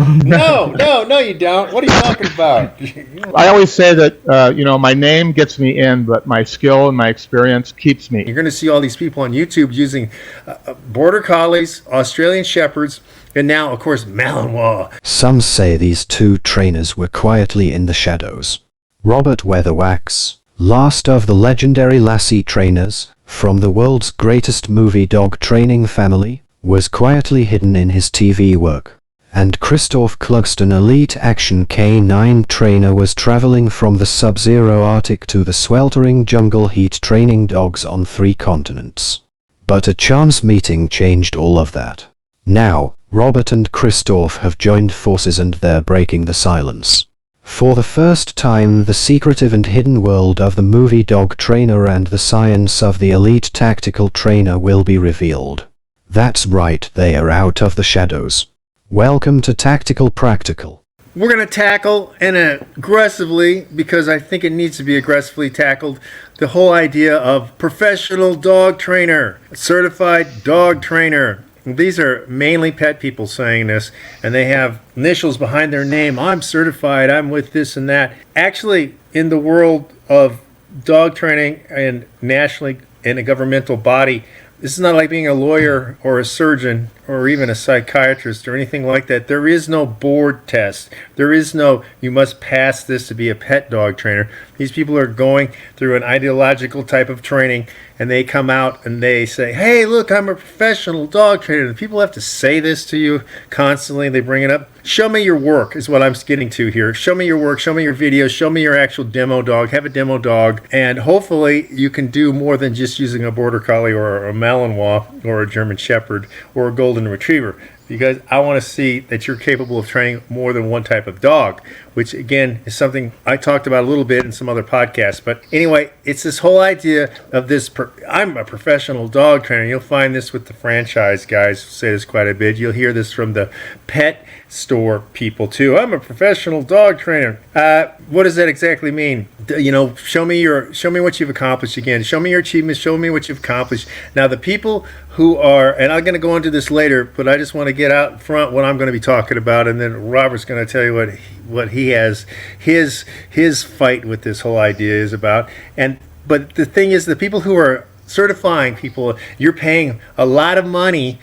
No, you don't. What are you talking about? I always say that my name gets me in, but my skill and my experience keeps me. You're going to see all these people on YouTube using border collies, Australian shepherds, and now, of course, Malinois. Some say these two trainers were quietly in the shadows. Robert Weatherwax, last of the legendary Lassie trainers, from the world's greatest movie dog training family, was quietly hidden in his TV work. And Christoph Clugston, elite action K9 trainer, was traveling from the sub-zero Arctic to the sweltering jungle heat, training dogs on 3 continents. But a chance meeting changed all of that. Now, Robert and Christoph have joined forces and they're breaking the silence. For the first time, the secretive and hidden world of the movie dog trainer and the science of the elite tactical trainer will be revealed. That's right, they are out of the shadows. Welcome to Tactical Practical. We're going to tackle, and aggressively, because I think it needs to be aggressively tackled, the whole idea of professional dog trainer, certified dog trainer. These are mainly pet people saying this, and they have initials behind their name. I'm certified, I'm with this and that. Actually, in the world of dog training and nationally in a governmental body, this is not like being a lawyer or a surgeon or even a psychiatrist or anything like that. There is no board test. There is no, you must pass this to be a pet dog trainer. These people are going through an ideological type of training, and they come out and they say, hey, look, I'm a professional dog trainer. And people have to say this to you constantly. They bring it up. Show me your work is what I'm getting to here. Show me your work. Show me your videos. Show me your actual demo dog. Have a demo dog. And hopefully you can do more than just using a Border Collie or a Malinois or a German Shepherd or a Golden Retriever. Because I want to see that you're capable of training more than one type of dog, which again is something I talked about a little bit in some other podcasts. But anyway, it's this whole idea of this, I'm a professional dog trainer. You'll find this with the franchise guys who say this quite a bit. You'll hear this from the pet store people too. I'm a professional dog trainer. What does that exactly mean? Show me what you've accomplished again. Show me your achievements. Show me what you've accomplished. Now, the people who are, and I'm going to go into this later, but I just want to get out front what I'm going to be talking about, and then Robert's going to tell you what he has, his fight with this whole idea is about. But the thing is, the people who are certifying people, you're paying a lot of money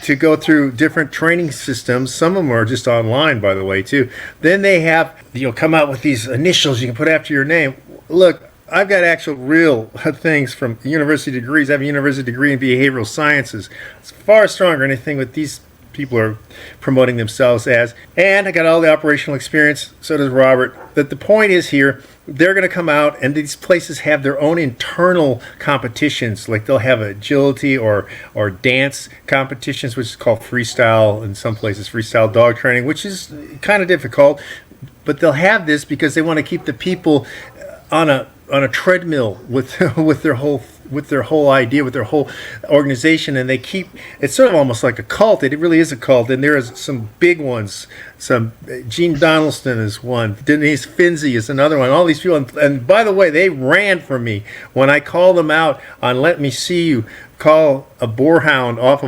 to go through different training systems. Some of them are just online, by the way, too. Then they have, come out with these initials you can put after your name. Look, I've got actual real things from university degrees. I have a university degree in behavioral sciences. It's far stronger than anything with these people are promoting themselves as. And I got all the operational experience, so does Robert. But the point is here, they're going to come out, and these places have their own internal competitions. Like they'll have agility or dance competitions, which is called freestyle in some places, freestyle dog training, which is kind of difficult. But they'll have this because they want to keep the people on a treadmill with their whole idea, with their whole organization, and it's sort of almost like a cult. It really is a cult, and there is some big ones. Gene Donaldson is one. Denise Finzi is another one. All these people, and by the way, they ran from me when I called them out on "Let Me See You." Call a boarhound off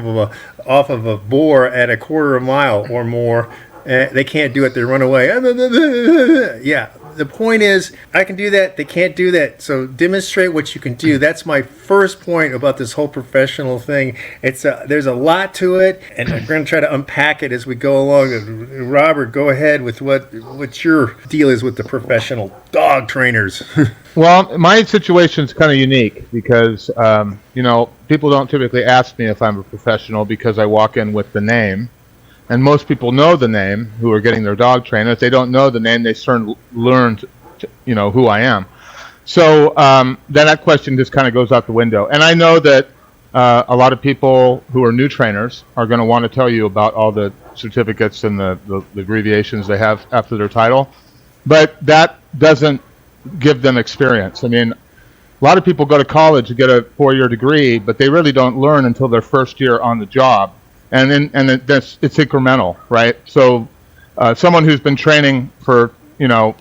of a boar at a quarter of a mile or more. They can't do it. They run away. Yeah. The point is, I can do that. They can't do that. So demonstrate what you can do. That's my first point about this whole professional thing. There's a lot to it, and I'm going to try to unpack it as we go along. Robert, go ahead with what your deal is with the professional dog trainers. Well, my situation is kind of unique because, people don't typically ask me if I'm a professional because I walk in with the name. And most people know the name who are getting their dog trained. If they don't know the name, they learn who I am. So then that question just kind of goes out the window. And I know that a lot of people who are new trainers are going to want to tell you about all the certificates and the abbreviations they have after their title. But that doesn't give them experience. I mean, a lot of people go to college to get a 4-year degree, but they really don't learn until their first year on the job. And it's incremental, right? So someone who's been training for,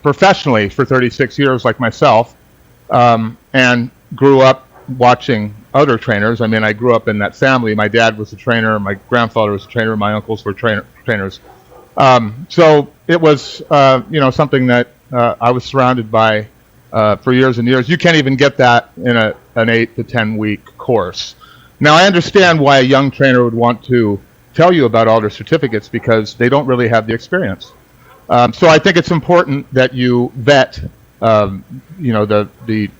professionally for 36 years like myself, and grew up watching other trainers. I mean, I grew up in that family. My dad was a trainer. My grandfather was a trainer. My uncles were trainers. So it was, something that I was surrounded by for years and years. You can't even get that in an 8 to 10 week course. Now, I understand why a young trainer would want to tell you about all their certificates because they don't really have the experience. So I think it's important that you vet, the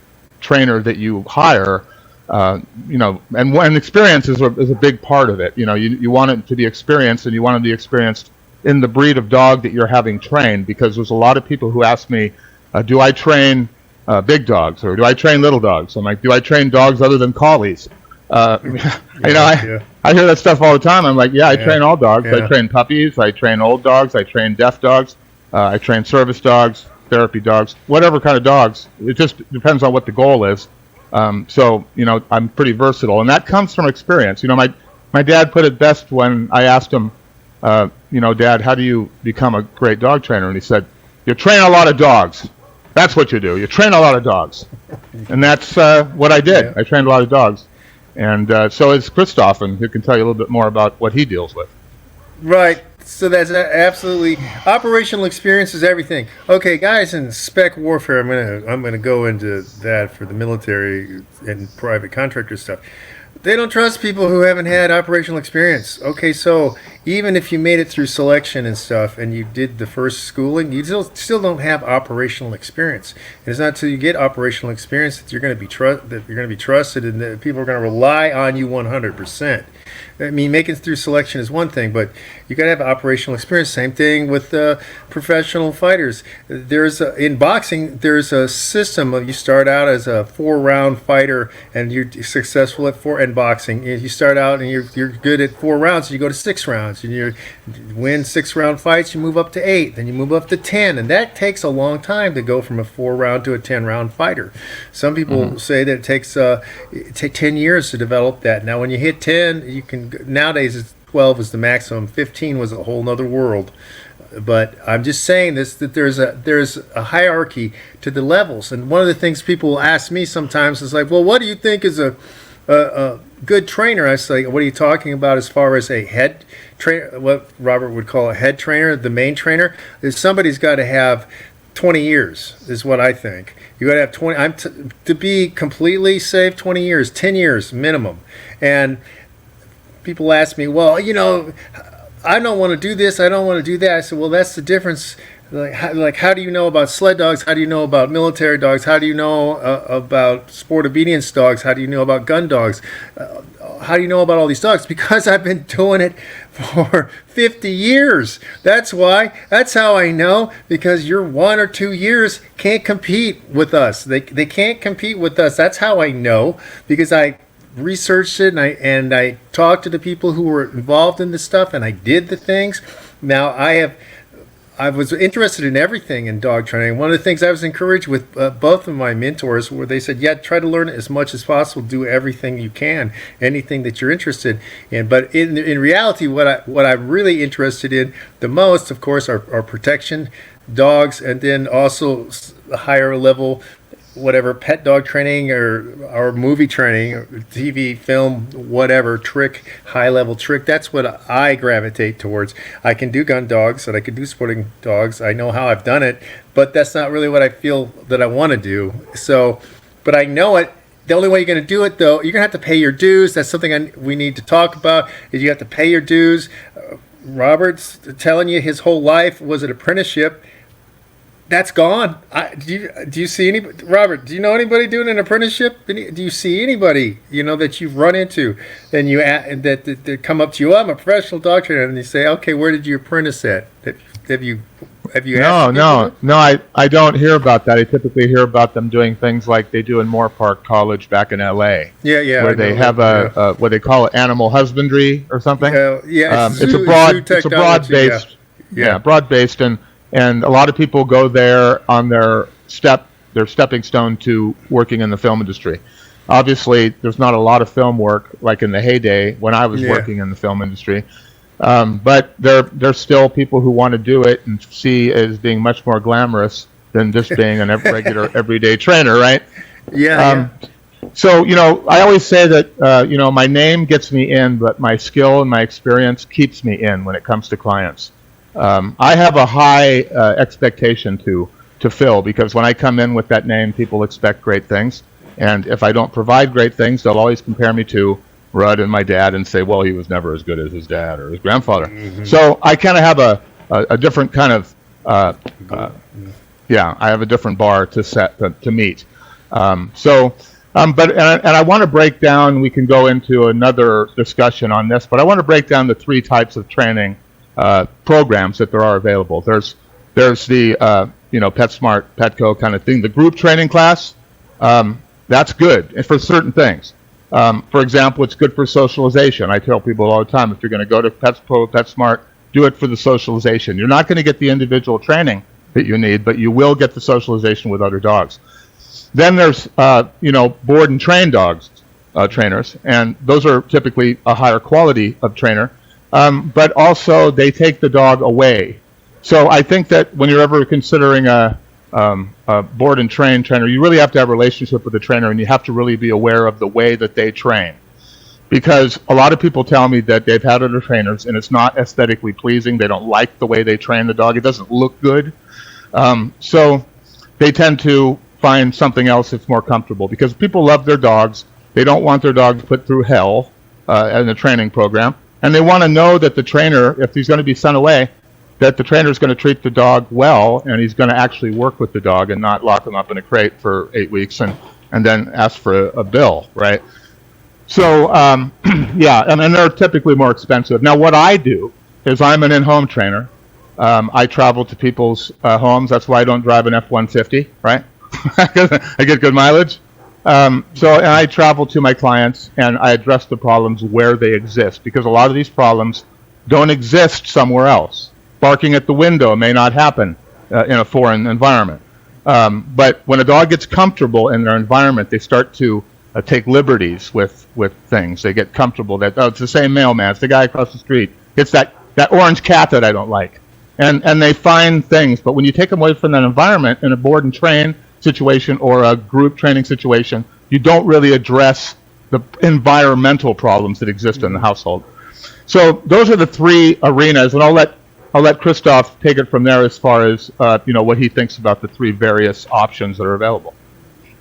trainer that you hire, and experience is a big part of it. You want it to be experienced, and you want it to be experienced in the breed of dog that you're having trained, because there's a lot of people who ask me, do I train big dogs, or do I train little dogs? I'm like, do I train dogs other than collies? I hear that stuff all the time. I'm like, I train all dogs. I train puppies, I train old dogs, I train deaf dogs, I train service dogs, therapy dogs, whatever kind of dogs. It just depends on what the goal is. So I'm pretty versatile, and that comes from experience. My dad put it best when I asked him, Dad, how do you become a great dog trainer? And he said, you train a lot of dogs. That's what you do. You train a lot of dogs. And that's what I did. I trained a lot of dogs. And so is Christoph, and he can tell you a little bit more about what he deals with. Right. So that's absolutely operational experience is everything. Okay, guys, in spec warfare, I'm gonna go into that for the military and private contractor stuff. They don't trust people who haven't had operational experience. Okay, so even if you made it through selection and stuff, and you did the first schooling, you still don't have operational experience. And it's not until you get operational experience that you're going to be trusted, and that people are going to rely on you 100%. I mean, making it through selection is one thing, but you got to have operational experience. Same thing with professional fighters. In boxing, there's a system of you start out as a 4-round fighter, and you're successful at 4 in boxing. You start out and you're good at 4 rounds, and you go to 6 rounds, and you win 6-round fights. You move up to 8, then you move up to 10, and that takes a long time to go from a 4-round to a 10-round fighter. Some people say that it takes 10 years to develop that. Now, when you hit 10, you can. Nowadays, it's 12 is the maximum. 15 was a whole nother world. But I'm just saying this, that there's a hierarchy to the levels. And one of the things people will ask me sometimes is like, well, what do you think is a good trainer? I say, what are you talking about as far as a head trainer, what Robert would call a head trainer, the main trainer? Is somebody's got to have 20 years is what I think. You got to have 20. To be completely safe, 20 years, 10 years minimum. And people ask me, well, I don't want to do this, I don't want to do that. I said, well, that's the difference. How do you know about sled dogs? How do you know about military dogs? How do you know about sport obedience dogs? How do you know about gun dogs? How do you know about all these dogs? Because I've been doing it for 50 years. That's why. That's how I know, because your 1 or 2 years can't compete with us. They can't compete with us. That's how I know, because I researched it and I talked to the people who were involved in this stuff, and I did the things. Now I was interested in everything in dog training. One of the things I was encouraged with both of my mentors, where they said, try to learn as much as possible, do everything you can, anything that you're interested in. But in reality, what I'm really interested in the most, of course, are protection dogs, and then also higher level, whatever, pet dog training or movie training, or TV, film, whatever, high level trick. That's what I gravitate towards. I can do gun dogs and I can do sporting dogs. I know how I've done it, but that's not really what I feel that I want to do. So, but I know it. The only way you're going to do it, though, you're going to have to pay your dues. That's something we need to talk about, is you have to pay your dues. Robert's telling you his whole life was an apprenticeship. That's gone. Do you see anybody, Robert? Do you know anybody doing an apprenticeship? Do you see anybody that you've run into, and that come up to you? I'm a professional dog trainer, and they say, okay, where did you apprentice at? Have you No. I don't hear about that. I typically hear about them doing things like they do in Moore Park College back in L.A. Where they have what they call it, animal husbandry or something. It's broad-based, and a lot of people go there on their stepping stone to working in the film industry. Obviously, there's not a lot of film work like in the heyday when I was working in the film industry. But there's still people who want to do it and see it as being much more glamorous than just being a regular everyday trainer, right? So, I always say that, my name gets me in, but my skill and my experience keeps me in when it comes to clients. I have a high expectation to fill, because when I come in with that name, people expect great things. And if I don't provide great things, they'll always compare me to Rudd and my dad and say, well, he was never as good as his dad or his grandfather. So I kind of have a different kind of, I have a different bar to set to meet. But I want to break down, we can go into another discussion on this, but I want to break down the three types of training programs that there are available. There's the PetSmart, Petco kind of thing. The group training class, that's good and for certain things. For example, it's good for socialization. I tell people all the time, if you're going to go to Petco, PetSmart, do it for the socialization. You're not going to get the individual training that you need, but you will get the socialization with other dogs. Then there's board and train dogs, trainers, and those are typically a higher quality of trainer, but also they take the dog away. So I think that when you're ever considering a board and train trainer, you really have to have a relationship with the trainer, and you have to really be aware of the way that they train. Because a lot of people tell me that they've had other trainers and it's not aesthetically pleasing. They don't like the way they train the dog. It doesn't look good. So they tend to find something else that's more comfortable, because people love their dogs. They don't want their dogs put through hell in a training program. And they want to know that the trainer, if he's going to be sent away, that the trainer is going to treat the dog well, and he's going to actually work with the dog and not lock him up in a crate for 8 weeks and then ask for a bill, right? So, and they're typically more expensive. Now, what I do is I'm an in-home trainer. I travel to people's homes. That's why I don't drive an F-150, right? I get good mileage. And I travel to my clients, and I address the problems where they exist, because a lot of these problems don't exist somewhere else. Barking at the window may not happen in a foreign environment. But when a dog gets comfortable in their environment, they start to take liberties with things. They get comfortable that, it's the same mailman, it's the guy across the street, it's that orange cat that I don't like. And they find things. But when you take them away from that environment in a board and train situation or a group training situation, you don't really address the environmental problems that exist in the household. So those are the three arenas, and I'll let Christoph take it from there as far as what he thinks about the three various options that are available.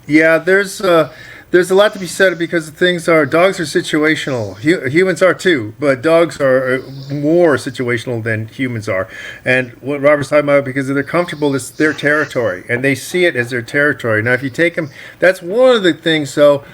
Yeah, there's a lot to be said, because the things are, dogs are situational. Humans are too, but dogs are more situational than humans are. And what Robert's talking about, because they're comfortable, it's their territory, and they see it as their territory. Now, if you take them, that's one of the things. So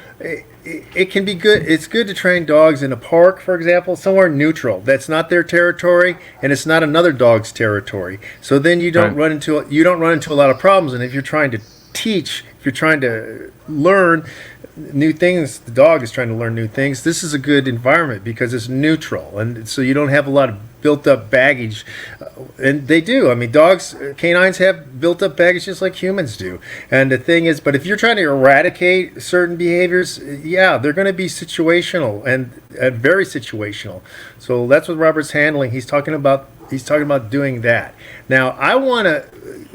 it can be good. It's good to train dogs in a park, for example, somewhere neutral. That's not their territory, and it's not another dog's territory. So then you don't run into a lot of problems. And if you're trying to teach, if you're trying to learn new things, the dog is trying to learn new things, this is a good environment because it's neutral, and so you don't have a lot of built up baggage. And they do. I mean, canines have built up baggage just like humans do. And the thing is, but if you're trying to eradicate certain behaviors, they're going to be situational and very situational. So that's what Robert's handling. He's talking about doing that. Now, I want to.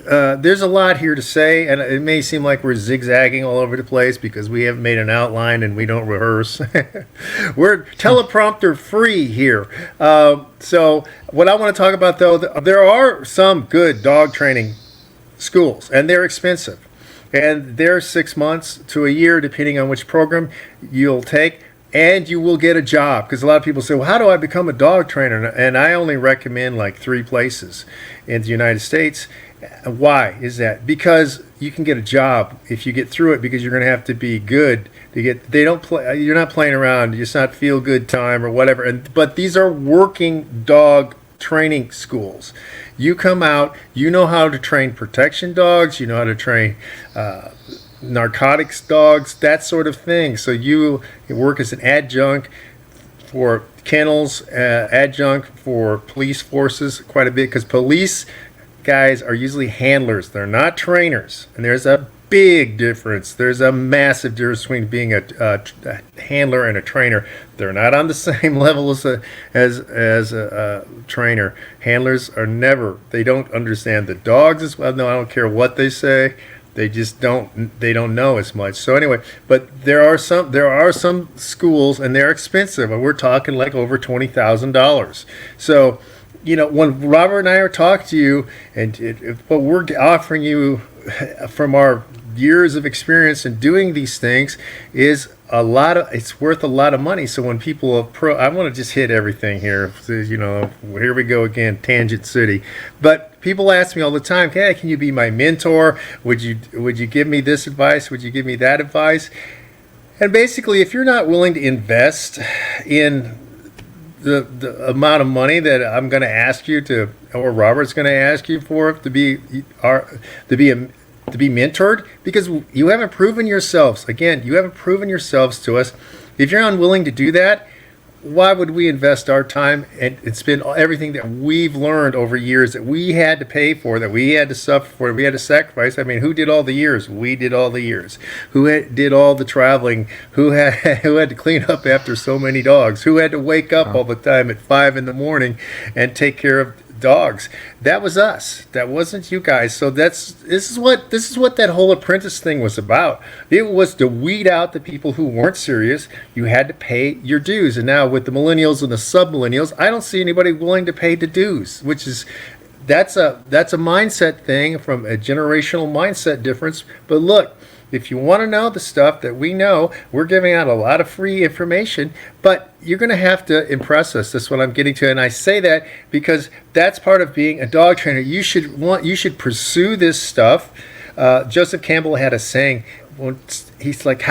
There's a lot here to say, and it may seem like we're zigzagging all over the place because we haven't made an outline and we don't rehearse. We're teleprompter free here. So what I want to talk about, though, there are some good dog training schools, and they're expensive. And they're 6 months to a year, depending on which program you'll take. And you will get a job, because a lot of people say, well, how do I become a dog trainer? And I only recommend like 3 places in the United States. Why is that? Because you can get a job if you get through it, because you're going to have to be good to get. You're not playing around. It's not feel good time or whatever. But these are working dog training schools. You come out, you know how to train protection dogs. You know how to train narcotics dogs, that sort of thing. So you work as an adjunct for kennels, adjunct for police forces quite a bit, because police guys are usually handlers. They're not trainers. And there's a big difference. There's a massive difference between being a handler and a trainer. They're not on the same level as a trainer. Handlers are never, they don't understand the dogs as well. No, I don't care what they say. They just don't know as much. So anyway, but there are some schools, and they're expensive. And we're talking like over $20,000. So when Robert and I are talking to you, and what we're offering you from our years of experience in doing these things is it's worth a lot of money. So when people I want to just hit everything here. Here we go again, Tangent City. But people ask me all the time, hey, can you be my mentor? Would you give me this advice? Would you give me that advice? And basically, if you're not willing to invest in the amount of money that I'm going to ask you to, or Robert's going to ask you for, to be mentored, because you haven't proven yourselves. Again, you haven't proven yourselves to us. If you're unwilling to do that, why would we invest our time and spend everything that we've learned over years, that we had to pay for, that we had to suffer for, that we had to sacrifice? I mean, who did all the years? We did all the years. Who did all the traveling? Who had to clean up after so many dogs? Who had to wake up all the time at 5 a.m. and take care of dogs? That was us. That wasn't you guys. So this is what that whole apprentice thing was about. It was to weed out the people who weren't serious. You had to pay your dues. And now with the millennials and the sub-millennials, I don't see anybody willing to pay the dues, which is that's a mindset thing, from a generational mindset difference. But look, if you want to know the stuff that we know, we're giving out a lot of free information, but you're going to have to impress us. That's what I'm getting to. And I say that because that's part of being a dog trainer. You should pursue this stuff. Joseph Campbell had a saying. He's like,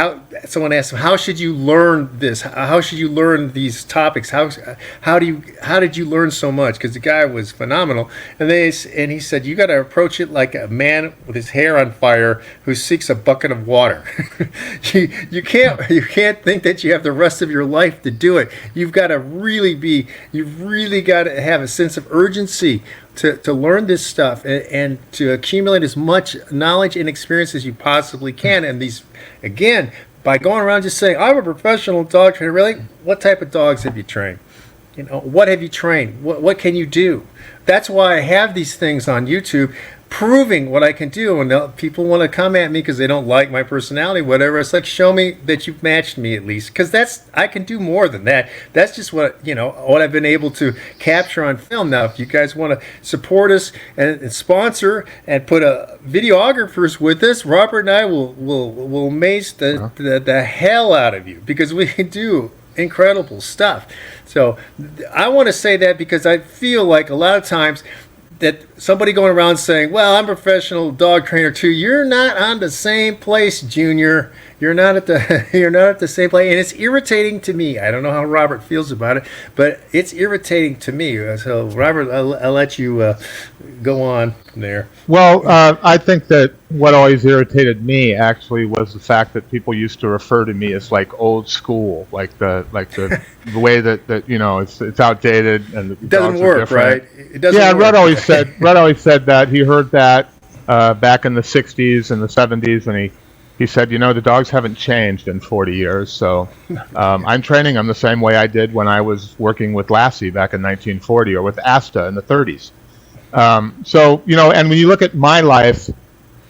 someone asked him, how should you learn this? How should you learn these topics? How did you learn so much? Because the guy was phenomenal. And he said, you got to approach it like a man with his hair on fire who seeks a bucket of water. you can't think that you have the rest of your life to do it. You've got to really have a sense of urgency to learn this stuff and to accumulate as much knowledge and experience as you possibly can. And these, again, by going around just saying, I'm a professional dog trainer, really, what type of dogs have you trained? What have you trained? What can you do? That's why I have these things on YouTube proving what I can do. And people want to come at me because they don't like my personality, whatever. It's like, show me that you've matched me at least, because I can do more than that. That's just what I've been able to capture on film. Now, if you guys want to support us and sponsor and put videographers with us, Robert and I will amaze the hell out of you, because we can do incredible stuff. So I want to say that because I feel like a lot of times that somebody going around saying, well, I'm a professional dog trainer too. You're not on the same place, Junior. You're not at the same place. And it's irritating to me. I don't know how Robert feels about it, but it's irritating to me. So, Robert, I'll let you go on there. Well, I think that what always irritated me actually was the fact that people used to refer to me as like old school, like the way that it's outdated and the it doesn't work, right? It doesn't. Yeah, work. Rudd always said that. He heard that back in the '60s and the '70s, and he said, the dogs haven't changed in 40 years. So I'm training them the same way I did when I was working with Lassie back in 1940, or with Asta in the 30s. And when you look at my life,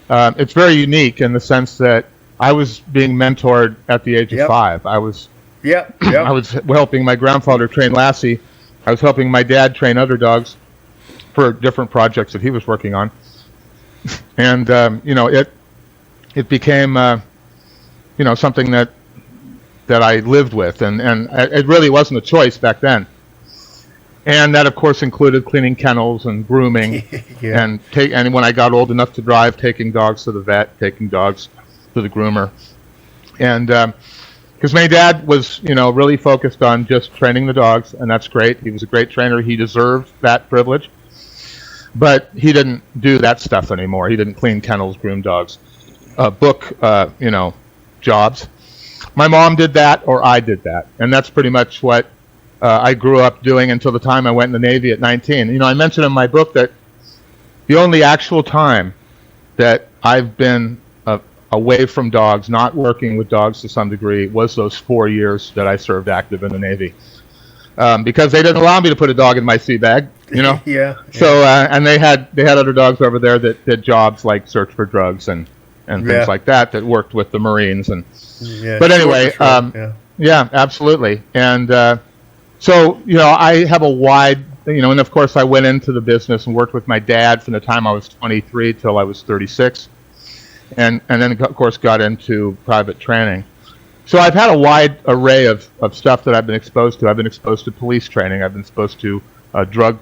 it's very unique in the sense that I was being mentored at the age of 5. I was helping my grandfather train Lassie. I was helping my dad train other dogs for different projects that he was working on. And, it became, something that I lived with. And it really wasn't a choice back then. And that, of course, included cleaning kennels and grooming, and when I got old enough to drive, taking dogs to the vet, taking dogs to the groomer, and because my dad was, really focused on just training the dogs, and that's great. He was a great trainer. He deserved that privilege, but he didn't do that stuff anymore. He didn't clean kennels, groom dogs, book, jobs. My mom did that, or I did that, and that's pretty much what I grew up doing until the time I went in the Navy at 19. I mentioned in my book that the only actual time that I've been away from dogs, not working with dogs to some degree, was those 4 years that I served active in the Navy. Because they didn't allow me to put a dog in my sea bag, Yeah. So and they had other dogs over there that did jobs like search for drugs and things like that worked with the Marines. And but anyway, yeah, absolutely. And so I have a wide and of course I went into the business and worked with my dad from the time I was 23 till I was 36, and then of course got into private training. So I've had a wide array of stuff that I've been exposed to. I've been exposed to police training. I've been exposed to drug,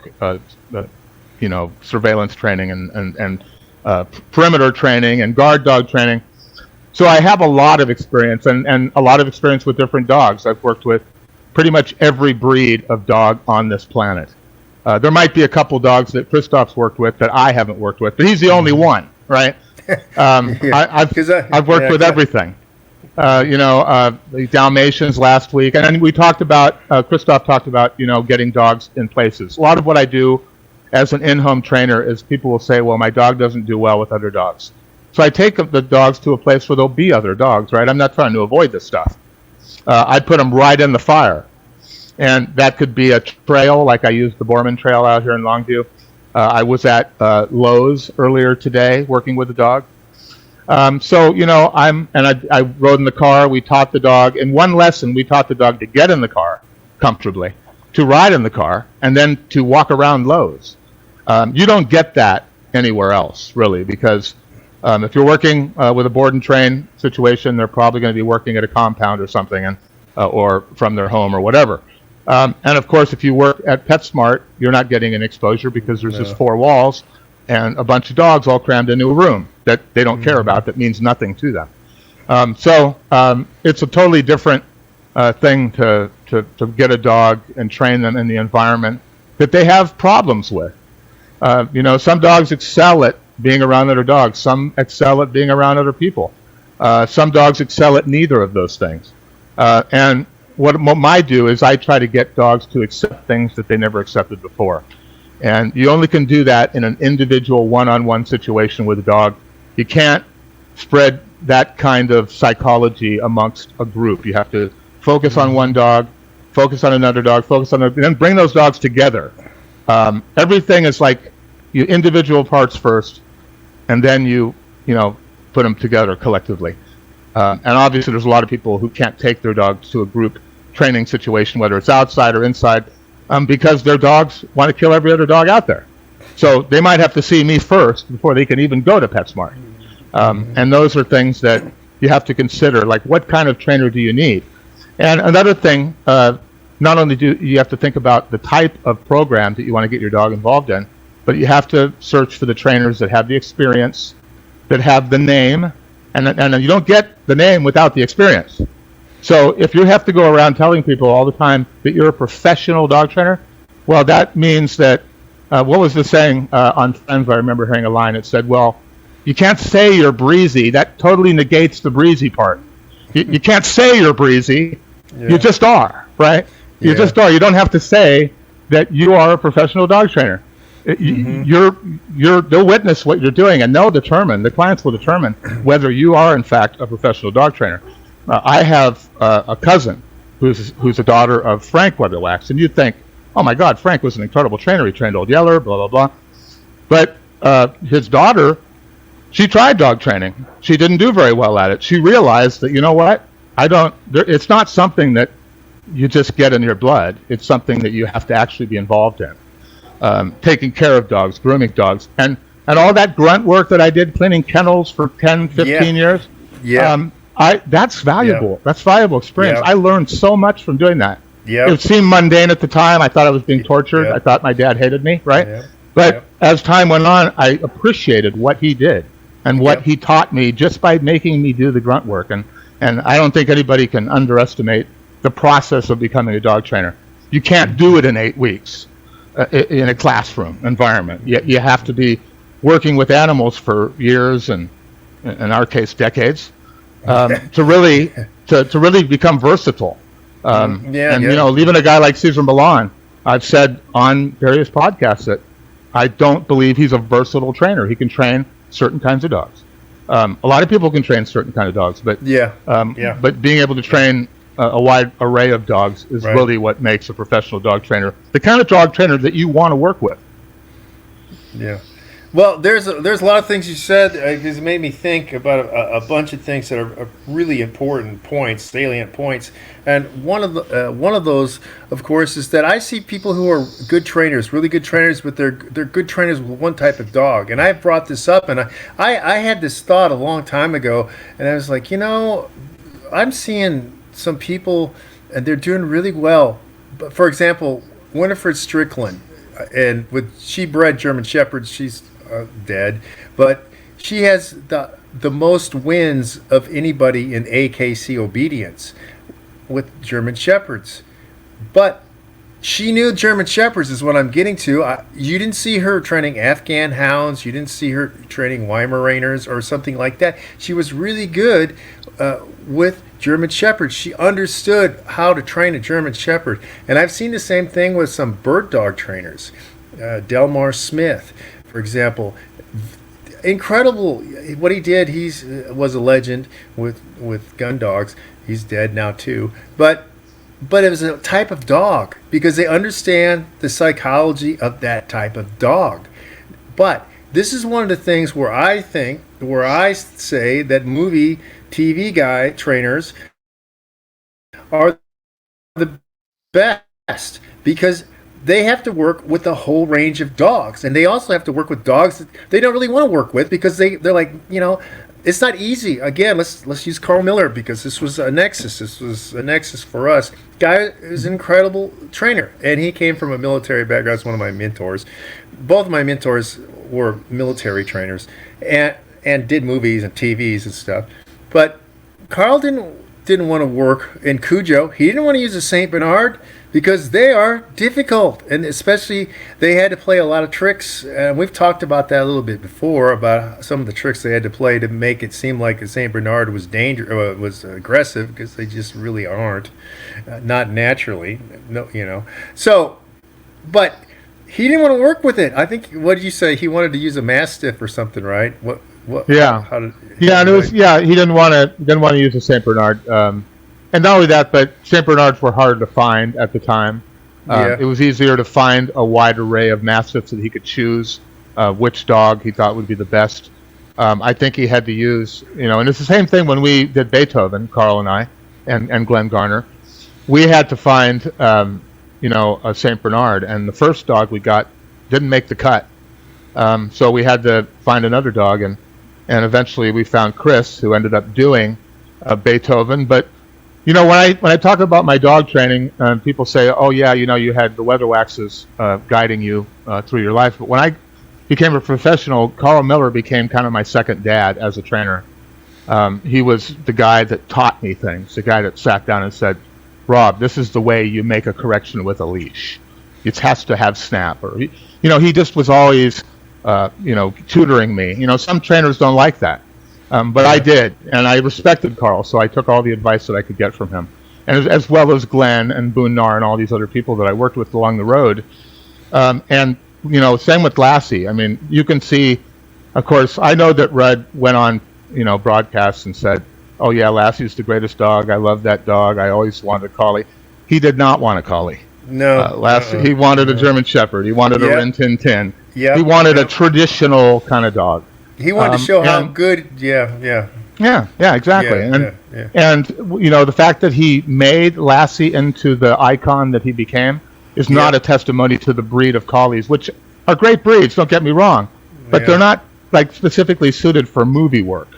surveillance training and perimeter training and guard dog training. So I have a lot of experience and a lot of experience with different dogs. I've worked with pretty much every breed of dog on this planet. There might be a couple dogs that Christoph's worked with that I haven't worked with, but he's the only one, right? I've worked with everything. The Dalmatians last week, and then we talked about, Christoph talked about, getting dogs in places. A lot of what I do as an in-home trainer is people will say, well, my dog doesn't do well with other dogs. So I take the dogs to a place where there'll be other dogs, right? I'm not trying to avoid this stuff. I put them right in the fire. And that could be a trail, like I used the Borman Trail out here in Longview. I was at Lowe's earlier today working with a dog. I rode in the car, we taught the dog. In one lesson, we taught the dog to get in the car comfortably, to ride in the car, and then to walk around Lowe's. You don't get that anywhere else, really, because if you're working with a board and train situation, they're probably going to be working at a compound or something, or from their home or whatever. And of course, if you work at PetSmart, you're not getting an exposure because there's just four walls and a bunch of dogs all crammed into a room that they don't care about, that means nothing to them. So it's a totally different thing to get a dog and train them in the environment that they have problems with. Some dogs excel at being around other dogs. Some excel at being around other people. Some dogs excel at neither of those things. And what I do is I try to get dogs to accept things that they never accepted before. And you only can do that in an individual one-on-one situation with a dog. You can't spread that kind of psychology amongst a group. You have to focus on one dog, focus on another dog, then bring those dogs together. Everything is like you individual parts first, and then you put them together collectively. And obviously there's a lot of people who can't take their dogs to a group training situation, whether it's outside or inside, because their dogs want to kill every other dog out there. So they might have to see me first before they can even go to PetSmart. And those are things that you have to consider, like what kind of trainer do you need? And another thing, not only do you have to think about the type of program that you want to get your dog involved in, but you have to search for the trainers that have the experience, that have the name, and you don't get the name without the experience. So if you have to go around telling people all the time that you're a professional dog trainer, well, that means that, what was the saying on Friends? I remember hearing a line that said, well, you can't say you're breezy. That totally negates the breezy part. You can't say you're breezy. Yeah. You just are, right? You just are. You don't have to say that you are a professional dog trainer. They'll witness what you're doing, and the clients will determine whether you are in fact a professional dog trainer. I have a cousin who's a daughter of Frank Weatherwax, and you'd think, oh my God, Frank was an incredible trainer. He trained Old Yeller, blah, blah, blah. But his daughter, she tried dog training. She didn't do very well at it. She realized that, you know what, it's not something that you just get in your blood. It's something that you have to actually be involved in. Taking care of dogs, grooming dogs, and all that grunt work that I did, cleaning kennels for 10, 15 years. Yeah. That's valuable. Yeah. That's valuable experience. Yeah. I learned so much from doing that. Yeah. It seemed mundane at the time. I thought I was being tortured. Yeah. I thought my dad hated me, right? Yeah. But as time went on, I appreciated what he did and what he taught me just by making me do the grunt work. And I don't think anybody can underestimate the process of becoming a dog trainer. You can't do it in 8 weeks in a classroom environment. You have to be working with animals for years, and in our case, decades, to really become versatile. Even a guy like Cesar Millan, I've said on various podcasts that I don't believe he's a versatile trainer. He can train certain kinds of dogs. A lot of people can train certain kind of dogs, but being able to train a wide array of dogs is really what makes a professional dog trainer the kind of dog trainer that you want to work with. Yeah. Well, there's a lot of things you said. It's made me think about a bunch of things that are really important points, salient points. And one of those, of course, is that I see people who are good trainers, really good trainers, but they're good trainers with one type of dog. And I brought this up, and I had this thought a long time ago, and I was like, I'm seeing some people, and they're doing really well. But for example, Winifred Strickland, she bred German Shepherds. She's dead, but she has the most wins of anybody in AKC obedience with German Shepherds. But she knew German Shepherds is what I'm getting to. You didn't see her training Afghan hounds. You didn't see her training Weimaraners or something like that. She was really good with German Shepherds. She understood how to train a German Shepherd. And I've seen the same thing with some bird dog trainers. Delmar Smith, for example. Incredible what he did. He was a legend with gun dogs. He's dead now too. But it was a type of dog because they understand the psychology of that type of dog. But this is one of the things where I say that movie TV guy trainers are the best because they have to work with a whole range of dogs, and they also have to work with dogs that they don't really want to work with because they're like, it's not easy. Again, let's use Carl Miller because this was a nexus. This was a nexus for us. Guy is an incredible trainer, and he came from a military background. He's one of my mentors. Both of my mentors were military trainers, and did movies and TVs and stuff. But Carl didn't want to work in Cujo. He didn't want to use a Saint Bernard because they are difficult, and especially they had to play a lot of tricks. And we've talked about that a little bit before about some of the tricks they had to play to make it seem like a Saint Bernard was was aggressive because they just really aren't, not naturally. No. So, but he didn't want to work with it. I think. What did you say? He wanted to use a Mastiff or something, right? What? Yeah. He didn't want to use a Saint Bernard. And not only that, but Saint Bernards were harder to find at the time. It was easier to find a wide array of Mastiffs that he could choose which dog he thought would be the best. I think he had to use, and it's the same thing when we did Beethoven, Carl and I, and Glenn Garner. We had to find, a Saint Bernard, and the first dog we got didn't make the cut. So we had to find another dog, and eventually we found Chris, who ended up doing Beethoven. But when I talk about my dog training, people say, "Oh yeah, you had the Weatherwaxes guiding you through your life." But when I became a professional, Carl Miller became kind of my second dad as a trainer. He was the guy that taught me things, the guy that sat down and said, "Rob, this is the way you make a correction with a leash. It has to have snap." Or he just was always tutoring me. Some trainers don't like that. But I did, and I respected Carl, so I took all the advice that I could get from him. And as well as Glenn and Boone Nar and all these other people that I worked with along the road. Same with Lassie. I mean, you can see, of course, I know that Rudd went on, broadcasts and said, "Oh yeah, Lassie's the greatest dog. I love that dog. I always wanted a collie." He did not want a collie. No. Lassie, he wanted a German Shepherd. He wanted a Rin Tin Tin. Yeah. He wanted a traditional kind of dog. He wanted to show how good. Yeah, exactly. And the fact that he made Lassie into the icon that he became is not a testimony to the breed of collies, which are great breeds. Don't get me wrong, but they're not like specifically suited for movie work.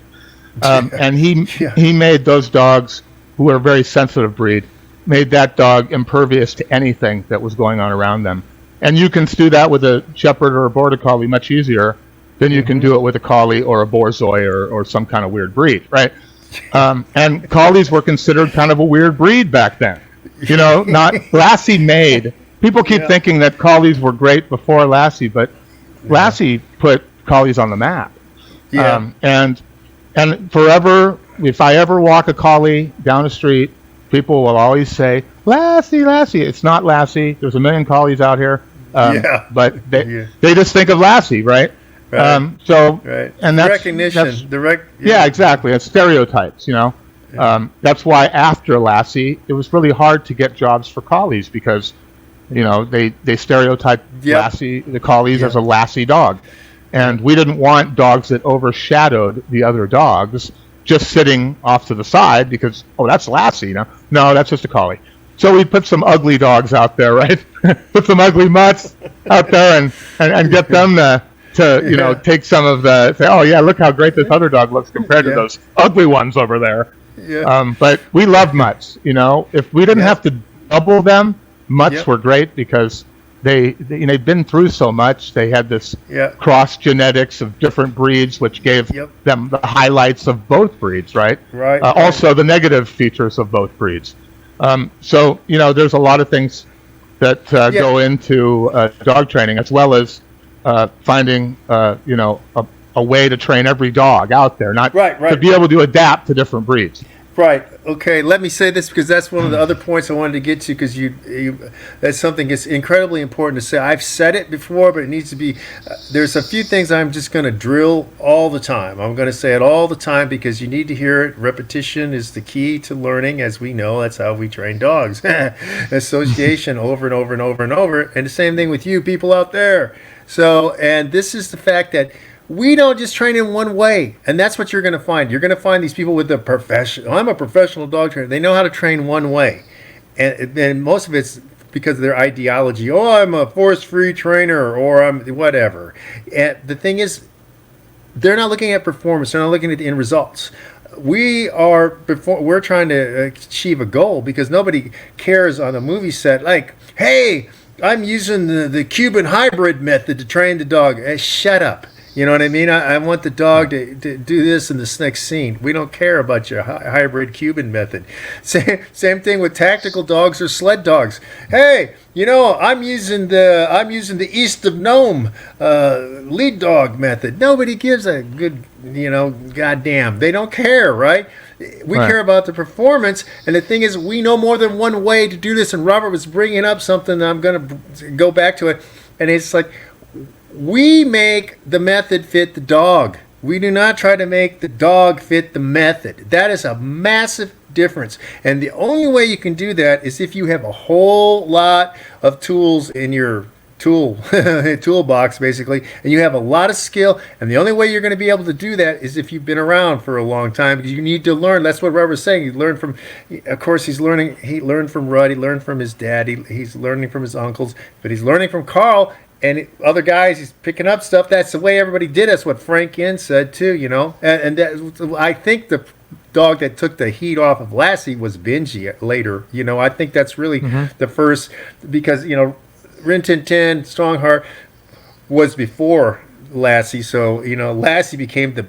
And he made those dogs, who are a very sensitive breed, made that dog impervious to anything that was going on around them. And you can do that with a Shepherd or a Border Collie much easier than you can do it with a Collie or a Borzoi or some kind of weird breed, right? And Collies were considered kind of a weird breed back then. Not Lassie made. People keep thinking that Collies were great before Lassie, but Lassie put Collies on the map. Yeah. And forever, if I ever walk a Collie down the street, people will always say, "Lassie, Lassie." It's not Lassie. There's a million Collies out here. But they just think of Lassie, right? Right. And that's recognition. Yeah, exactly. It's stereotypes, That's why after Lassie, it was really hard to get jobs for Collies because, they stereotyped Lassie, the Collies, as a Lassie dog. And we didn't want dogs that overshadowed the other dogs just sitting off to the side because, oh, that's Lassie. No, that's just a collie. So we put some ugly dogs out there, right? Put some ugly mutts out there and get them to take some of the, say, oh, yeah, look how great this other dog looks compared to those ugly ones over there. Yeah. But we love mutts, If we didn't have to double them, mutts were great because they've been through so much. They had this cross genetics of different breeds, which gave them the highlights of both breeds, right? Right. Also, the negative features of both breeds. So there's a lot of things that go into dog training, as well as finding a way to train every dog out there, not to be able to adapt to different breeds. Right. Okay. Let me say this because that's one of the other points I wanted to get to because that's something that's incredibly important to say. I've said it before, but it needs to be. There's a few things I'm just going to drill all the time. I'm going to say it all the time because you need to hear it. Repetition is the key to learning, as we know. That's how we train dogs. Association over and over and over and over. And the same thing with you people out there. So, and this is the fact that we don't just train in one way, and that's what you're going to find. You're going to find these people with the professional. I'm a professional dog trainer. They know how to train one way, and most of it's because of their ideology. Oh, I'm a force-free trainer, or I'm whatever. And the thing is, they're not looking at performance. They're not looking at the end results. We're trying to achieve a goal because nobody cares on a movie set. Like, hey, I'm using the Cuban hybrid method to train the dog. Hey, shut up. You know what I mean? I want the dog to do this in this next scene. We don't care about your hybrid Cuban method. Same thing with tactical dogs or sled dogs. Hey, I'm using the East of Nome lead dog method. Nobody gives a good, goddamn. They don't care, right? We care about the performance, and the thing is, we know more than one way to do this. And Robert was bringing up something. I'm going to go back to it, and it's like, we make the method fit the dog. We do not try to make the dog fit the method. That is a massive difference. And the only way you can do that is if you have a whole lot of tools in your toolbox, basically, and you have a lot of skill. And the only way you're going to be able to do that is if you've been around for a long time, because you need to learn. That's what Robert's saying. You learn from, of course, he learned from Rudd, he learned from his dad, he's learning from his uncles, but he's learning from Carl. And other guys, he's picking up stuff. That's the way everybody did. That's what Frank Inn said too, And I think the dog that took the heat off of Lassie was Benji later. I think that's really the first, because Rin Tin Tin, Strongheart was before Lassie. So Lassie became the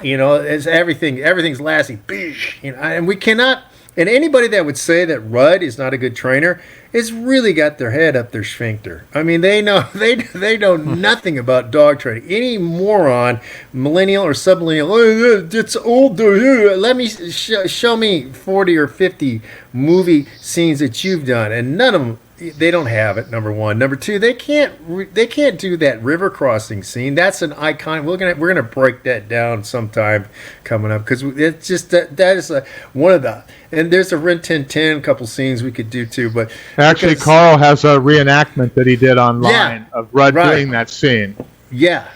as everything's Lassie. And we cannot. And anybody that would say that Rudd is not a good trainer has really got their head up their sphincter. I mean, they know nothing about dog training. Any moron, millennial or submillennial, oh, it's old. Let me show me 40 or 50 movie scenes that you've done, and none of them. They don't have it. Number one. Number two, they can't do that river crossing scene. That's an icon. We're gonna break that down sometime coming up because it's just that is one of the. And there's a Rin Tin Tin couple scenes we could do too. But actually, Carl has a reenactment that he did online of Rudd doing that scene. Yeah.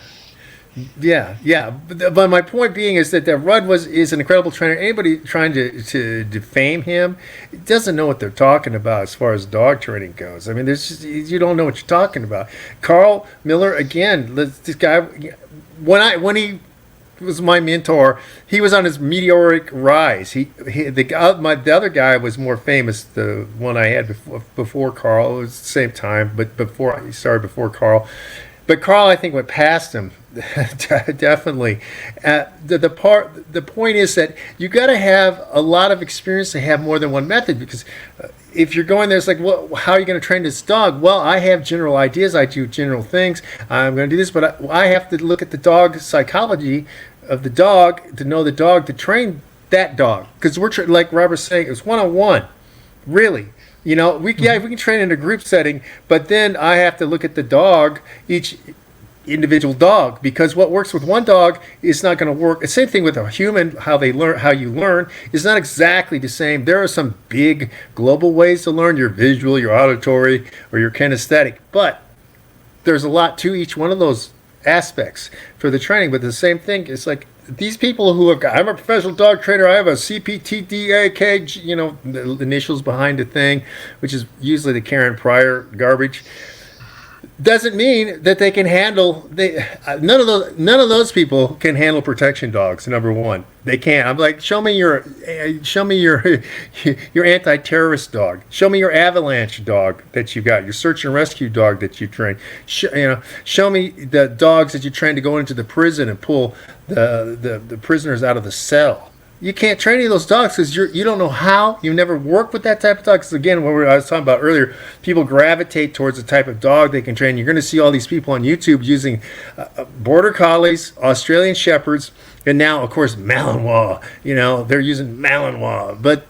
But my point being is that Rudd is an incredible trainer. Anybody trying to defame him doesn't know what they're talking about as far as dog training goes. I mean, you don't know what you're talking about. Carl Miller, again, this guy, when he was my mentor, he was on his meteoric rise. The other guy was more famous. The one I had before Carl, it was the same time, but he started before Carl. But Carl, I think, went past him. Definitely. The point is that you got to have a lot of experience to have more than one method, because if you're going there, it's like, well, how are you going to train this dog? Well, I have general ideas. I do general things. I'm going to do this, but I have to look at the dog psychology of the dog to know the dog to train that dog. Because like Robert's saying, it's one-on-one, really. We can train in a group setting, but then I have to look at the dog, each individual dog, because what works with one dog is not going to work. The same thing with a human. How you learn is not exactly the same. There are some big global ways to learn: your visual, your auditory, or your kinesthetic. But there's a lot to each one of those aspects for the training, but the same thing is like these people who have got, I'm a professional dog trainer, I have a CPTDAK, the initials behind the thing, which is usually the Karen Pryor garbage, doesn't mean that they can handle none of those people can handle protection dogs. Number one, they can't. I'm like, show me your your anti-terrorist dog, show me your avalanche dog that you got, your search and rescue dog that you train, show me the dogs that you train to go into the prison and pull the prisoners out of the cell. You can't train any of those dogs because you don't know how. You've never worked with that type of dog. Because again, what I was talking about earlier, people gravitate towards the type of dog they can train. You're going to see all these people on YouTube using border collies, Australian shepherds, and now, of course, Malinois. They're using Malinois. But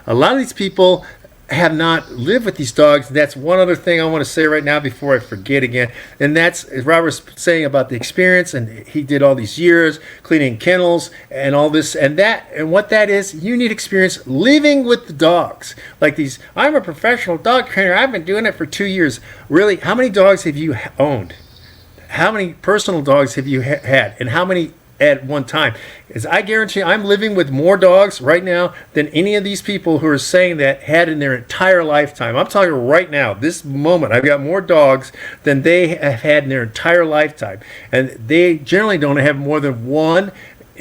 a lot of these people have not lived with these dogs. That's one other thing I want to say right now before I forget again, and that's Robert's saying about the experience, and he did all these years cleaning kennels and all this and that, and what that is, you need experience living with the dogs. Like these, I'm a professional dog trainer, I've been doing it for 2 years. Really, how many dogs have you owned? How many personal dogs have you had, and how many at one time? Because I guarantee I'm living with more dogs right now than any of these people who are saying that had in their entire lifetime. I'm talking right now, this moment, I've got more dogs than they have had in their entire lifetime. And they generally don't have more than one,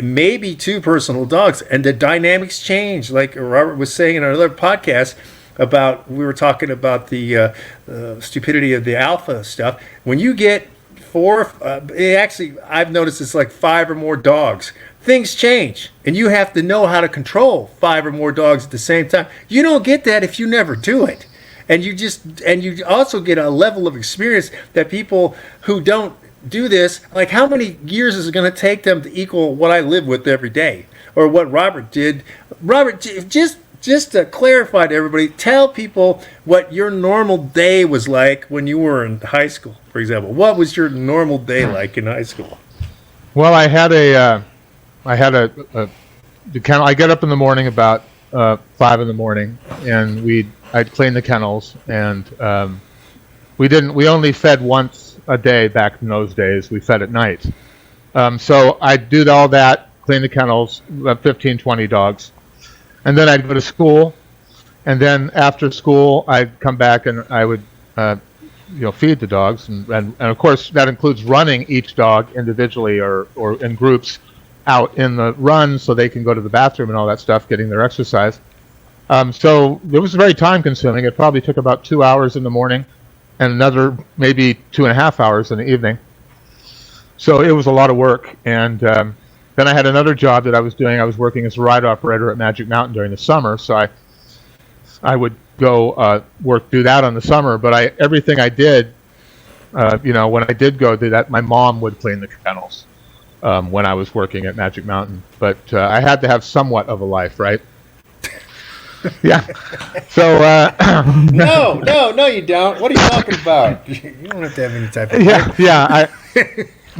maybe two personal dogs. And the dynamics change. Like Robert was saying in another podcast, we were talking about the stupidity of the alpha stuff. When you get I've noticed it's like 5 or more dogs. Things change, and you have to know how to control 5 or more dogs at the same time. You don't get that if you never do it, and you also get a level of experience that people who don't do this, like how many years is it going to take them to equal what I live with every day, or what Robert did? Robert, just to clarify to everybody, tell people what your normal day was like when you were in high school, for example. What was your normal day like in high school? Well, I get up in the morning about 5 in the morning, and I'd clean the kennels, and we only fed once a day back in those days. We fed at night. So I'd do all that, clean the kennels, 15, 20 dogs. And then I'd go to school, and then after school I'd come back and I would, feed the dogs, and of course that includes running each dog individually or in groups out in the run so they can go to the bathroom and all that stuff, getting their exercise. So it was very time consuming. It probably took about 2 hours in the morning and another maybe 2.5 hours in the evening. So it was a lot of work, and then I had another job that I was doing. I was working as a ride operator at Magic Mountain during the summer, so I would go do that on the summer. But everything I did, when I did go do that, my mom would clean the kennels when I was working at Magic Mountain. But I had to have somewhat of a life, right? Yeah. So No, you don't. What are you talking about? You don't have to have any type of life. Yeah.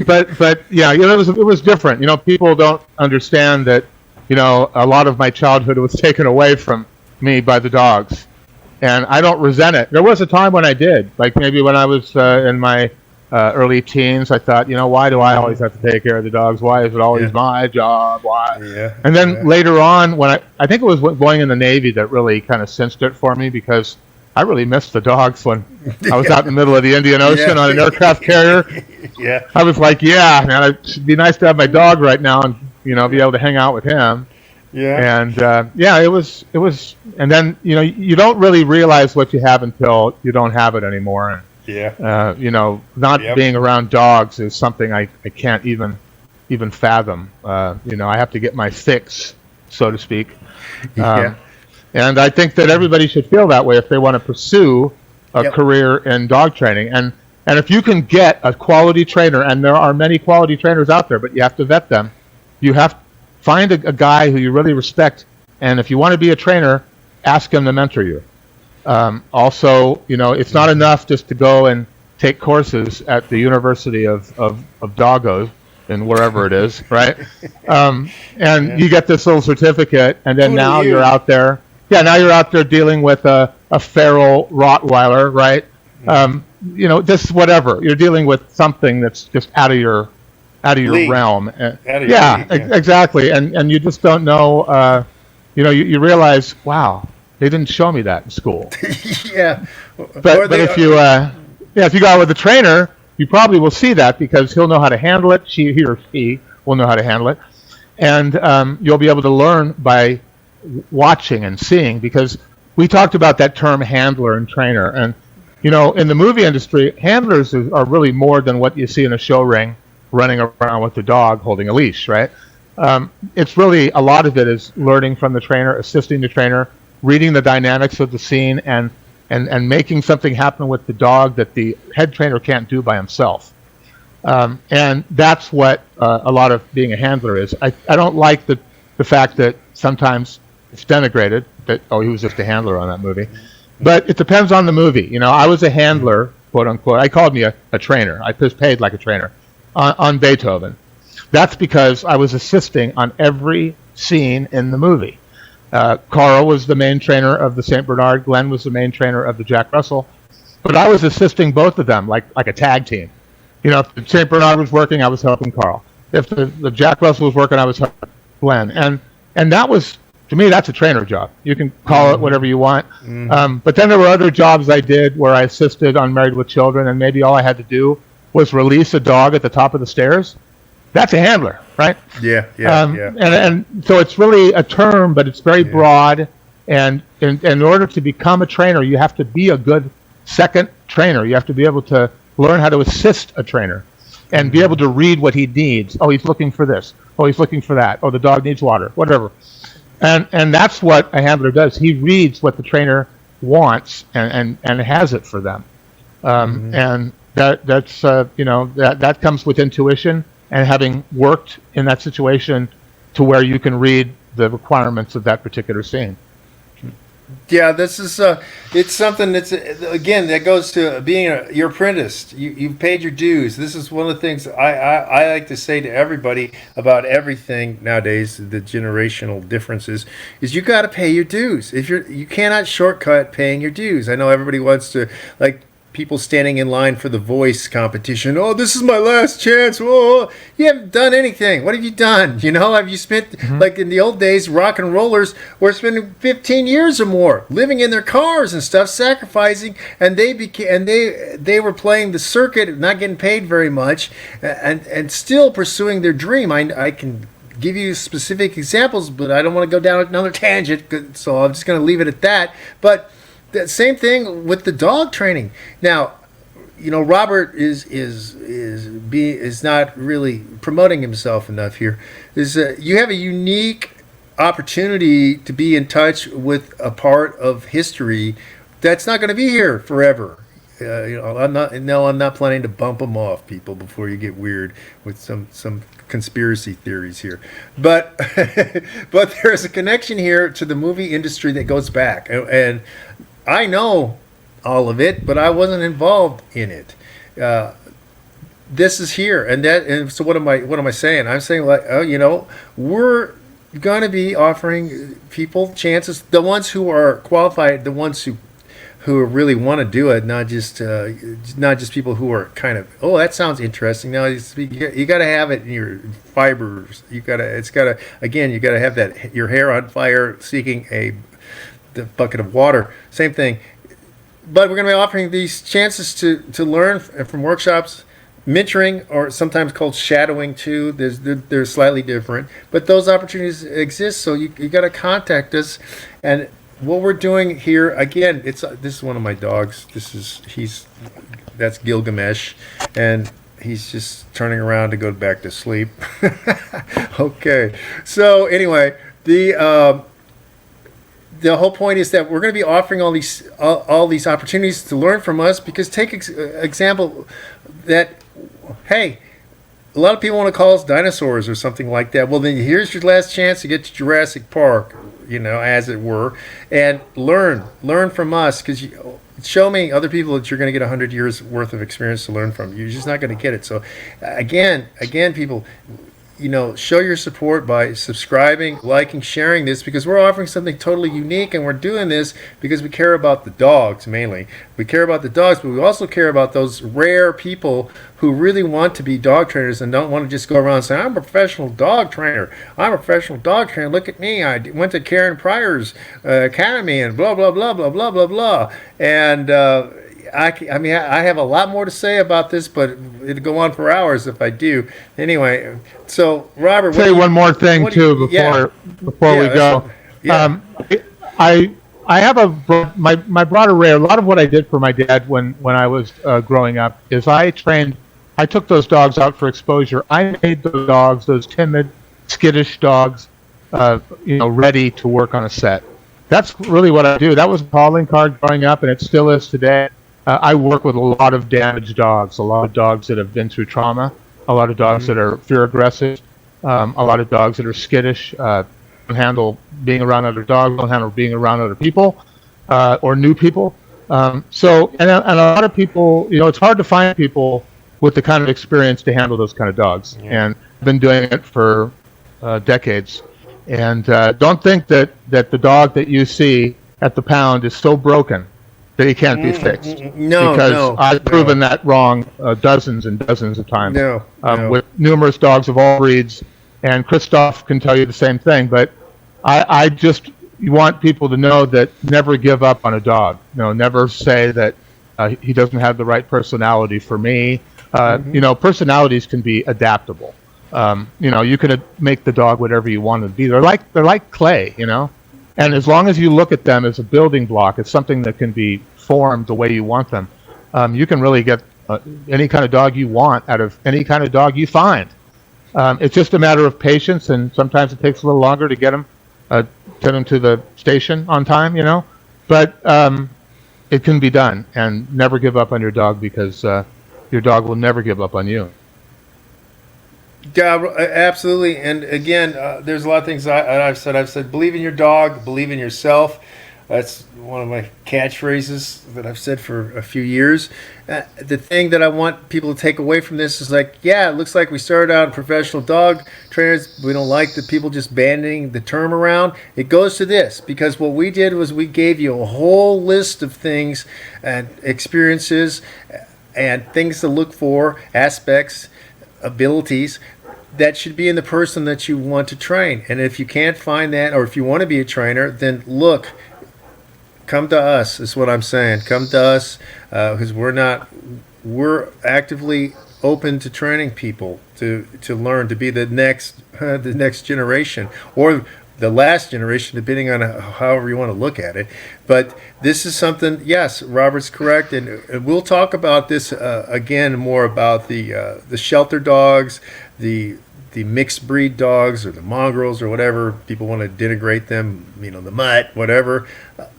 But yeah, it was different. People don't understand that, a lot of my childhood was taken away from me by the dogs, and I don't resent it. There was a time when I did, like maybe when I was in my early teens, I thought, why do I always have to take care of the dogs? Why is it always my job? Why? Yeah. And then later on, when I think it was going in the Navy that really kind of cinched it for me, because I really missed the dogs when I was out in the middle of the Indian Ocean on an aircraft carrier. Yeah. I was like, yeah, man, it'd be nice to have my dog right now and, be able to hang out with him. Yeah. And, it was, and then, you don't really realize what you have until you don't have it anymore. And, not being around dogs is something I can't even fathom. I have to get my fix, so to speak. And I think that everybody should feel that way if they want to pursue a career in dog training. And if you can get a quality trainer, and there are many quality trainers out there, but you have to vet them. You have to find a guy who you really respect, and if you want to be a trainer, ask him to mentor you. Also, it's not enough just to go and take courses at the University of Doggos and wherever it is, right? You get this little certificate, and then now you're out there. Yeah, now you're out there dealing with a feral Rottweiler, right? just whatever. You're dealing with something that's just out of your League. realm. Out of your Yeah, league, yeah. exactly. And you just don't know. You realize, wow, they didn't show me that in school. Yeah. But if you if you go out with a trainer, you probably will see that because he'll know how to handle it. He or she will know how to handle it, and you'll be able to learn by watching and seeing. Because we talked about that term handler and trainer, and in the movie industry, handlers are really more than what you see in a show ring, running around with the dog holding a leash, right? It's really, a lot of it is learning from the trainer, assisting the trainer, reading the dynamics of the scene, and making something happen with the dog that the head trainer can't do by himself. And that's what a lot of being a handler is. I don't like the fact that sometimes it's denigrated that, oh, he was just a handler on that movie. But it depends on the movie. I was a handler, quote unquote. I called me a trainer. I was paid like a trainer on Beethoven. That's because I was assisting on every scene in the movie. Carl was the main trainer of the St. Bernard. Glenn was the main trainer of the Jack Russell. But I was assisting both of them like a tag team. If the St. Bernard was working, I was helping Carl. If the Jack Russell was working, I was helping Glenn. And that was, to me, that's a trainer job. You can call it whatever you want. But then there were other jobs I did where I assisted on Married with Children, and maybe all I had to do was release a dog at the top of the stairs. That's a handler, right? Yeah. And so it's really a term, but it's very broad. And in order to become a trainer, you have to be a good second trainer. You have to be able to learn how to assist a trainer and be able to read what he needs. Oh, he's looking for this. Oh, he's looking for that. Oh, the dog needs water, whatever. And that's what a handler does. He reads what the trainer wants and has it for them. And that's that comes with intuition and having worked in that situation to where you can read the requirements of that particular scene. Yeah, this is it's something that's again that goes to being your apprentice. You've paid your dues. This is one of the things I like to say to everybody about everything nowadays. The generational differences is you got to pay your dues. If you cannot shortcut paying your dues. I know everybody wants to, like, people standing in line for the voice competition. Oh, this is my last chance. Oh, you haven't done anything. What have you done? Have you spent, like in the old days, rock and rollers were spending 15 years or more living in their cars and stuff, sacrificing, and they were playing the circuit, not getting paid very much, and still pursuing their dream. I can give you specific examples, but I don't want to go down another tangent, so I'm just going to leave it at that. But the same thing with the dog training. Now, Robert is not really promoting himself enough here. You have a unique opportunity to be in touch with a part of history that's not going to be here forever. I'm not planning to bump them off, people, before you get weird with some conspiracy theories here. But but there's a connection here to the movie industry that goes back, and I know all of it, but I wasn't involved in it. This is here, and so what am I saying? I'm saying, like, we're going to be offering people chances, the ones who are qualified, the ones who really want to do it, not just people who are kind of, oh, that sounds interesting. Now you got to have it in your fibers. You got to have that, your hair on fire, seeking the bucket of water. Same thing. But we're going to be offering these chances to learn from workshops, mentoring, or sometimes called shadowing too. They're slightly different, but those opportunities exist. So you got to contact us. And what we're doing here, again, this is one of my dogs. That's Gilgamesh, and he's just turning around to go back to sleep. Okay. So anyway, the whole point is that we're going to be offering all these opportunities to learn from us, because take example that, hey, a lot of people want to call us dinosaurs or something like that. Well, then here's your last chance to get to Jurassic Park, as it were, and learn from us, because show me other people that you're going to get 100 years worth of experience to learn from. You're just not going to get it. So again, people, show your support by subscribing, liking, sharing this, because we're offering something totally unique, and we're doing this because we care about the dogs mainly. We care about the dogs, but we also care about those rare people who really want to be dog trainers and don't want to just go around saying, I'm a professional dog trainer. I'm a professional dog trainer. Look at me. I went to Karen Pryor's academy and blah, blah, blah, blah, blah, blah, blah. And I have a lot more to say about this, but it'd go on for hours if I do. Anyway, so Robert, Say one more thing too before we go. Yeah. I have my broad array. A lot of what I did for my dad when I was growing up is I took those dogs out for exposure. I made those dogs, those timid, skittish dogs, ready to work on a set. That's really what I do. That was a calling card growing up, and it still is today. I work with a lot of damaged dogs, a lot of dogs that have been through trauma, a lot of dogs that are fear aggressive, a lot of dogs that are skittish, don't handle being around other dogs, don't handle being around other people or new people. And a lot of people, it's hard to find people with the kind of experience to handle those kind of dogs. Yeah. And I've been doing it for decades. And don't think that the dog that you see at the pound is so broken that he can't be fixed. Because I've proven that wrong dozens and dozens of times with numerous dogs of all breeds. And Christoph can tell you the same thing. But I just want people to know that never give up on a dog. Never say that he doesn't have the right personality for me. Personalities can be adaptable. You can make the dog whatever you want to be. They're like clay, and as long as you look at them as a building block, it's something that can be formed the way you want them. You can really get any kind of dog you want out of any kind of dog you find. It's just a matter of patience, and sometimes it takes a little longer to get them to the station on time, But it can be done, and never give up on your dog, because your dog will never give up on you. Yeah, absolutely. And again, there's a lot of things I've said. I've said, believe in your dog, believe in yourself. That's one of my catchphrases that I've said for a few years. The thing that I want people to take away from this is it looks like we started out professional dog trainers. We don't like the people just bandying the term around. It goes to this, because what we did was we gave you a whole list of things and experiences and things to look for, aspects, abilities that should be in the person that you want to train. And if you can't find that, or if you want to be a trainer, then come to us is what I'm saying. Come to us, because we're actively open to training people to learn, to be the next generation, or the last generation, depending on however you want to look at it. But this is something, yes, Robert's correct, and we'll talk about this again, more about the shelter dogs, the mixed breed dogs, or the mongrels, or whatever people want to denigrate them, the mutt, whatever.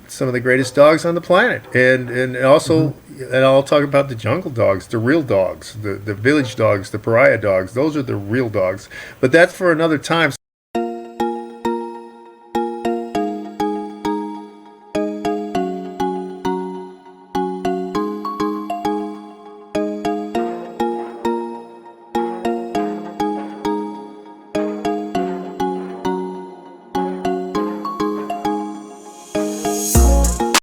Some of the greatest dogs on the planet, and also, and I'll talk about the jungle dogs, the real dogs, the village dogs, the pariah dogs. Those are the real dogs. But that's for another time.